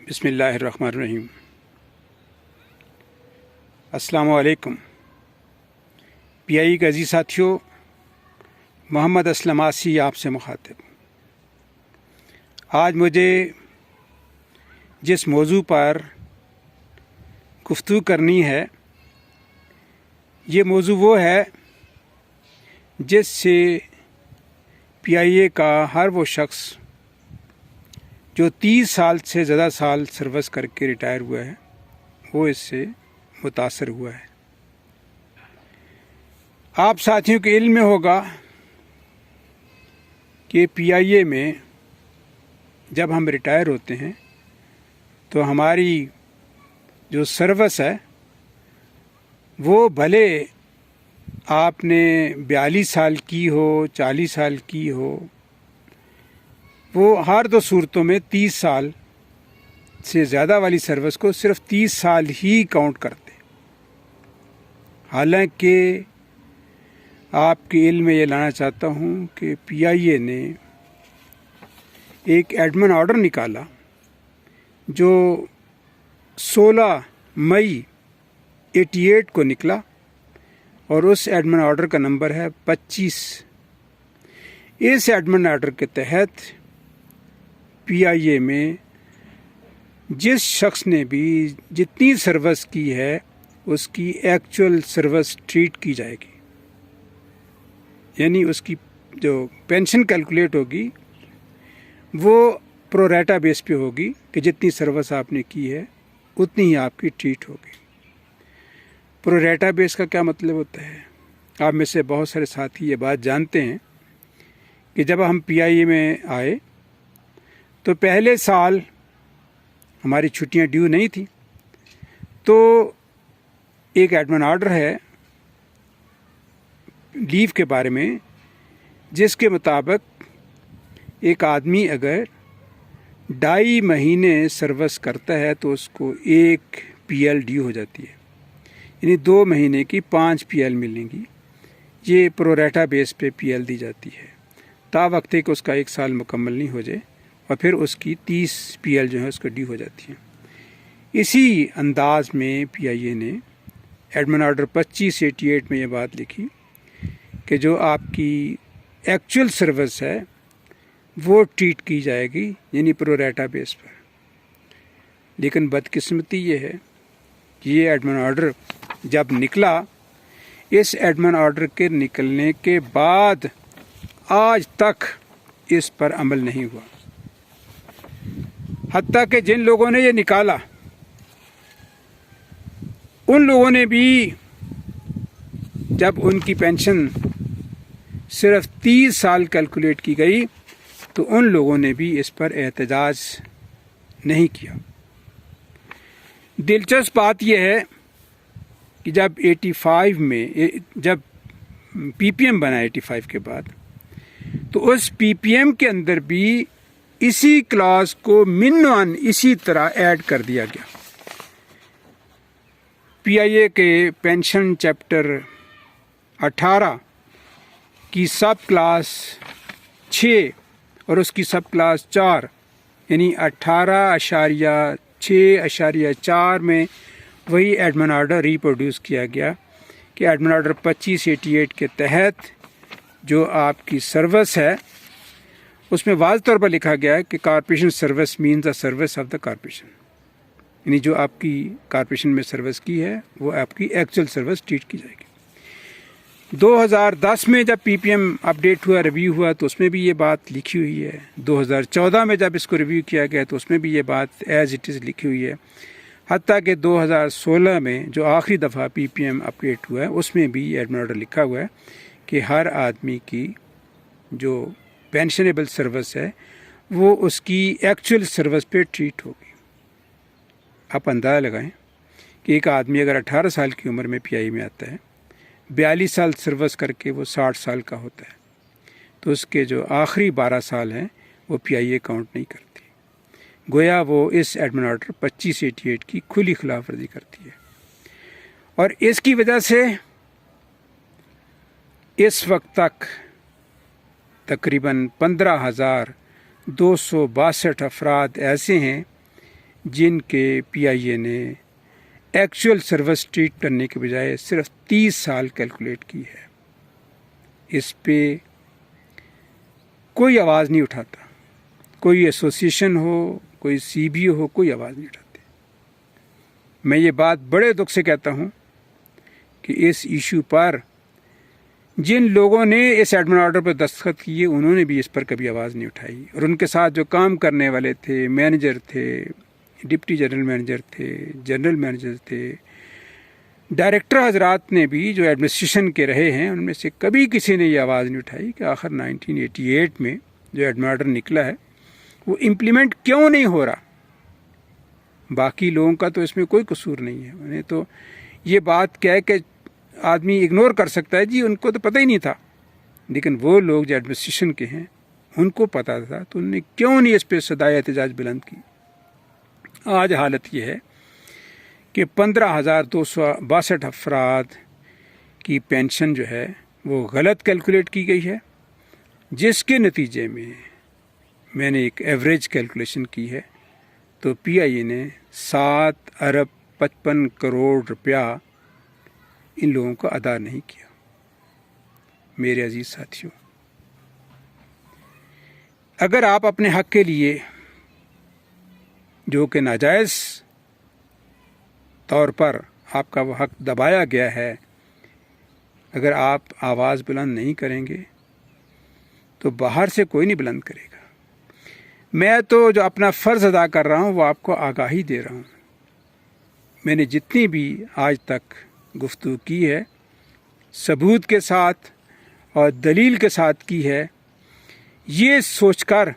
بسم اللہ الرحمن الرحیم۔ السلام علیکم پی آئی کے عزیز ساتھیوں، محمد اسلم آسی آپ سے مخاطب۔ آج مجھے جس موضوع پر گفتگو کرنی ہے، یہ موضوع وہ ہے جس سے پی آئی اے کا ہر وہ شخص جو 30 سال سے زیادہ سال سروس کر کے ریٹائر ہوا ہے، وہ اس سے متاثر ہوا ہے۔ آپ ساتھیوں کے علم میں ہوگا کہ پی آئی اے میں جب ہم ریٹائر ہوتے ہیں تو ہماری جو سروس ہے وہ بھلے آپ نے 42 سال کی ہو، 40 سال کی ہو، وہ ہر دو صورتوں میں 30 سال سے زیادہ والی سروس کو صرف 30 سال ہی کاؤنٹ کرتے۔ حالانکہ آپ کے علم میں یہ لانا چاہتا ہوں کہ پی آئی اے نے ایک ایڈمن آرڈر نکالا جو 16 مئی 88 کو نکلا، اور اس ایڈمن آرڈر کا نمبر ہے 25۔ اس ایڈمن آرڈر کے تحت پی آئی اے میں جس شخص نے بھی جتنی سروس کی ہے اس کی ایکچول سروس ٹریٹ کی جائے گی، یعنی اس کی جو پینشن کیلکولیٹ ہوگی وہ پرو ریٹا بیس پہ ہوگی کہ جتنی سروس آپ نے کی ہے اتنی ہی آپ کی ٹریٹ ہوگی۔ پرو ریٹا بیس کا کیا مطلب ہوتا ہے؟ آپ میں سے بہت سارے ساتھی یہ بات جانتے ہیں کہ جب ہم پی آئی اے میں آئے تو پہلے سال ہماری چھٹیاں ڈیو نہیں تھیں، تو ایک ایڈمن آرڈر ہے لیو کے بارے میں، جس کے مطابق ایک آدمی اگر 2.5 مہینے سروس کرتا ہے تو اس کو 1 پی ایل ڈیو ہو جاتی ہے، یعنی 2 مہینے کی 5 پی ایل ملیں گی۔ یہ پرو ریٹا بیس پہ پی ایل دی جاتی ہے تا وقت کہ اس کا 1 سال مکمل نہیں ہو جائے، اور پھر اس کی 30 پی ایل جو ہے اس کو ڈیو ہو جاتی ہیں۔ اسی انداز میں پی آئی اے نے ایڈمن آرڈر 2588 میں یہ بات لکھی کہ جو آپ کی ایکچول سروس ہے وہ ٹریٹ کی جائے گی، یعنی پرو ریٹا بیس پر۔ لیکن بدقسمتی یہ ہے کہ یہ ایڈمن آرڈر جب نکلا، اس ایڈمن آرڈر کے نکلنے کے بعد آج تک اس پر عمل نہیں ہوا، حتیٰ کہ جن لوگوں نے یہ نکالا ان لوگوں نے بھی جب ان کی پینشن صرف 30 سال کیلکولیٹ کی گئی تو ان لوگوں نے بھی اس پر احتجاج نہیں کیا۔ دلچسپ بات یہ ہے کہ جب 85 میں جب پی پی ایم بنا 85 کے بعد، تو اس پی پی ایم کے اندر بھی اسی کلاس کو منوان اسی طرح ایڈ کر دیا گیا۔ پی آئی اے کے پینشن چیپٹر 18 کی سب کلاس 6 اور اس کی سب کلاس 4، یعنی 18.6.4 میں وہی ایڈمن آرڈر ریپروڈیوس کیا گیا کہ ایڈمن آرڈر 2588 کے تحت جو آپ کی سروس ہے اس میں واضح طور پر لکھا گیا ہے کہ corporation service means the service of the corporation, یعنی جو آپ کی کارپوریشن میں سروس کی ہے وہ آپ کی ایکچول سروس ٹریٹ کی جائے گی۔ 2010 میں جب پی پی ایم اپڈیٹ ہوا، ریویو ہوا، تو اس میں بھی یہ بات لکھی ہوئی ہے۔ 2014 میں جب اس کو ریویو کیا گیا تو اس میں بھی یہ بات ایز اٹ از لکھی ہوئی ہے۔ حتیٰ کہ 2016 میں جو آخری دفعہ پی پی ایم اپڈیٹ ہوا ہے اس میں بھی ایڈمن آرڈر لکھا ہوا ہے کہ ہر آدمی کی جو پینشنیبل سروس ہے وہ اس کی ایکچول سروس پہ ٹریٹ ہوگی۔ آپ اندازہ لگائیں کہ ایک آدمی اگر 18 سال کی عمر میں پی آئی میں آتا ہے، 42 سال سروس کر کے وہ 60 سال کا ہوتا ہے، تو اس کے جو آخری 12 سال ہیں وہ پی آئی اے کاؤنٹ نہیں کرتی، گویا وہ اس ایڈمن آرڈر 2588 کی کھلی خلاف ورزی کرتی ہے۔ اور اس کی وجہ سے اس وقت تک تقریباً 15,262 افراد ایسے ہیں جن کے PIA نے ایکچوئل سروس ٹریٹ کرنے کے بجائے صرف 30 سال کیلکولیٹ کی ہے، اس پہ کوئی آواز نہیں اٹھاتا، کوئی ایسوسیشن ہو، کوئی CBO ہو، کوئی آواز نہیں اٹھاتے۔ میں یہ بات بڑے دکھ سے کہتا ہوں کہ اس ایشو پر جن لوگوں نے اس ایڈمن آرڈر پر دستخط کیے انہوں نے بھی اس پر کبھی آواز نہیں اٹھائی، اور ان کے ساتھ جو کام کرنے والے تھے، مینیجر تھے، ڈپٹی جنرل مینیجر تھے، جنرل مینیجر تھے، ڈائریکٹر حضرات نے بھی جو ایڈمنسٹریشن کے رہے ہیں ان میں سے کبھی کسی نے یہ آواز نہیں اٹھائی کہ آخر 1988 میں جو ایڈمن آرڈر نکلا ہے وہ امپلیمنٹ کیوں نہیں ہو رہا۔ باقی لوگوں کا تو اس میں کوئی قصور نہیں ہے، انہیں تو یہ بات کہہ کے آدمی اگنور کر سکتا ہے، جی ان کو تو پتہ ہی نہیں تھا، لیکن وہ لوگ جو ایڈمنسٹریشن کے ہیں ان کو پتہ تھا، تو انہوں نے کیوں نہیں اس پہ صدائے احتجاج بلند کی۔ آج حالت یہ ہے کہ 15,262 افراد کی پینشن جو ہے وہ غلط کیلکولیٹ کی گئی ہے، جس کے نتیجے میں نے ایک ایوریج کیلکولیشن کی ہے تو PIA نے 7.55 کروڑ روپیہ ان لوگوں کو ادا نہیں کیا۔ میرے عزیز ساتھیوں، اگر آپ اپنے حق کے لیے جو کہ ناجائز طور پر آپ کا وہ حق دبایا گیا ہے، اگر آپ آواز بلند نہیں کریں گے تو باہر سے کوئی نہیں بلند کرے گا۔ میں تو جو اپنا فرض ادا کر رہا ہوں وہ آپ کو آگاہی دے رہا ہوں۔ میں نے جتنی بھی آج تک گفتگو کی ہے ثبوت کے ساتھ اور دلیل کے ساتھ کی ہے، یہ سوچ کر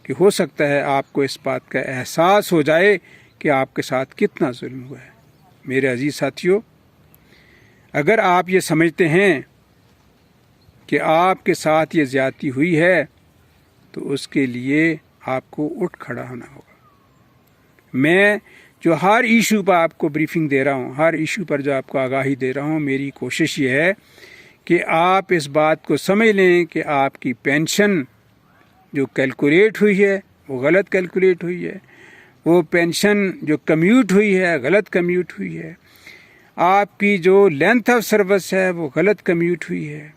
کہ ہو سکتا ہے آپ کو اس بات کا احساس ہو جائے کہ آپ کے ساتھ کتنا ظلم ہوا ہے۔ میرے عزیز ساتھیوں، اگر آپ یہ سمجھتے ہیں کہ آپ کے ساتھ یہ زیادتی ہوئی ہے تو اس کے لیے آپ کو اٹھ کھڑا ہونا ہوگا۔ میں جو ہر ایشو پر آپ کو بریفنگ دے رہا ہوں، ہر ایشو پر جو آپ کو آگاہی دے رہا ہوں، میری کوشش یہ ہے کہ آپ اس بات کو سمجھ لیں کہ آپ کی پینشن جو کیلکولیٹ ہوئی ہے وہ غلط کیلکولیٹ ہوئی ہے، وہ پینشن جو کمیوٹ ہوئی ہے غلط کمیوٹ ہوئی ہے، آپ کی جو لینتھ آف سروس ہے وہ غلط کمیوٹ ہوئی ہے،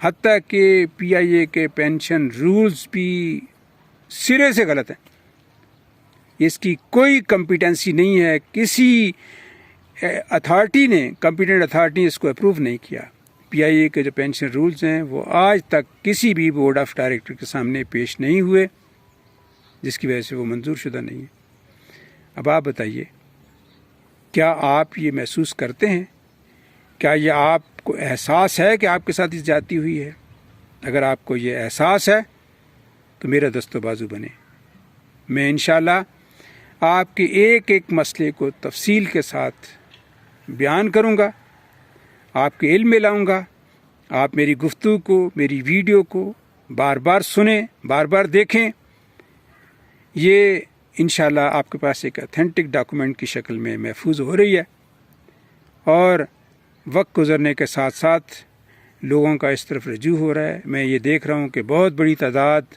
حتیٰ کہ PIA کے پینشن رولز بھی سرے سے غلط ہیں۔ اس کی کوئی کمپیٹنسی نہیں ہے، کسی اتھارٹی نے، کمپیٹنٹ اتھارٹی نے اس کو اپروو نہیں کیا۔ PIA کے جو پینشن رولز ہیں وہ آج تک کسی بھی بورڈ آف ڈائریکٹر کے سامنے پیش نہیں ہوئے، جس کی وجہ سے وہ منظور شدہ نہیں ہے۔ اب آپ بتائیے، کیا آپ یہ محسوس کرتے ہیں؟ کیا یہ آپ کو احساس ہے کہ آپ کے ساتھ اس زیادتی ہوئی ہے؟ اگر آپ کو یہ احساس ہے تو میرا دست و بازو بنے۔ میں انشاءاللہ آپ کے ایک ایک مسئلے کو تفصیل کے ساتھ بیان کروں گا، آپ کے علم میں لاؤں گا۔ آپ میری گفتگو کو، میری ویڈیو کو بار بار سنیں، بار بار دیکھیں۔ یہ انشاءاللہ آپ کے پاس ایک اتھینٹک ڈاکومنٹ کی شکل میں محفوظ ہو رہی ہے، اور وقت گزرنے کے ساتھ ساتھ لوگوں کا اس طرف رجوع ہو رہا ہے۔ میں یہ دیکھ رہا ہوں کہ بہت بڑی تعداد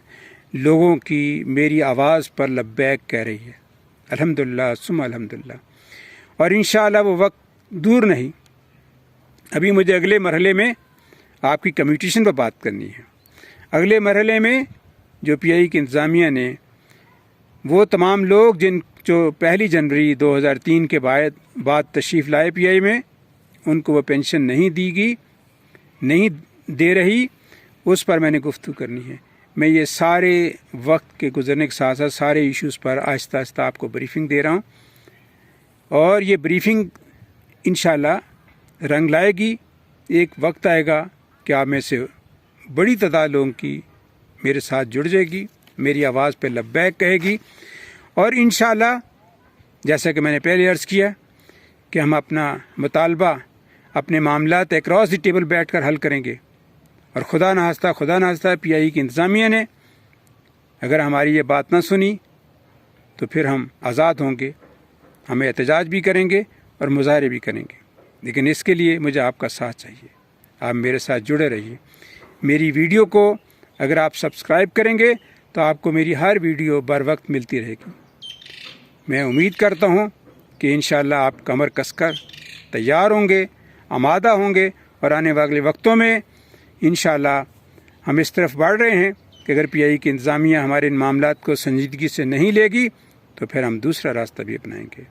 لوگوں کی میری آواز پر لبیک کہہ رہی ہے، الحمدللہ ثم الحمدللہ، اور انشاءاللہ وہ وقت دور نہیں۔ ابھی مجھے اگلے مرحلے میں آپ کی کمیونیکیشن پر بات کرنی ہے۔ اگلے مرحلے میں جو PIA کی انتظامیہ نے وہ تمام لوگ جو 1 جنوری 2003 کے بعد تشریف لائے PIA میں، ان کو وہ پینشن نہیں دے رہی، اس پر میں نے گفتگو کرنی ہے۔ میں یہ سارے وقت کے گزرنے کے ساتھ ساتھ سارے ایشوز پر آہستہ آہستہ آپ کو بریفنگ دے رہا ہوں، اور یہ بریفنگ انشاءاللہ رنگ لائے گی۔ ایک وقت آئے گا کہ آپ میں سے بڑی تعداد لوگوں کی میرے ساتھ جڑ جائے گی، میری آواز پہ لبیک کہے گی، اور انشاءاللہ جیسا کہ میں نے پہلے عرض کیا کہ ہم اپنا مطالبہ، اپنے معاملات اکراس دی ٹیبل بیٹھ کر حل کریں گے، اور خدا نخواستہ PIA کی انتظامیہ نے اگر ہماری یہ بات نہ سنی تو پھر ہم آزاد ہوں گے، ہم احتجاج بھی کریں گے اور مظاہرے بھی کریں گے، لیکن اس کے لیے مجھے آپ کا ساتھ چاہیے۔ آپ میرے ساتھ جڑے رہیے۔ میری ویڈیو کو اگر آپ سبسکرائب کریں گے تو آپ کو میری ہر ویڈیو بر وقت ملتی رہے گی۔ میں امید کرتا ہوں کہ انشاءاللہ آپ کمر کس کر تیار ہوں گے، آمادہ ہوں گے، اور آنے والے وقتوں میں انشاءاللہ ہم اس طرف بڑھ رہے ہیں کہ اگر پی آئی کی انتظامیہ ہمارے ان معاملات کو سنجیدگی سے نہیں لے گی تو پھر ہم دوسرا راستہ بھی اپنائیں گے،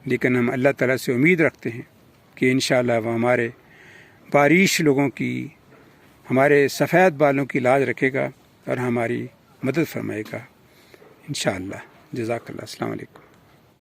لیکن ہم اللہ تعالیٰ سے امید رکھتے ہیں کہ انشاءاللہ وہ ہمارے باریش لوگوں کی، ہمارے سفید بالوں کی لاج رکھے گا اور ہماری مدد فرمائے گا انشاءاللہ۔ جزاک اللہ۔ السلام علیکم۔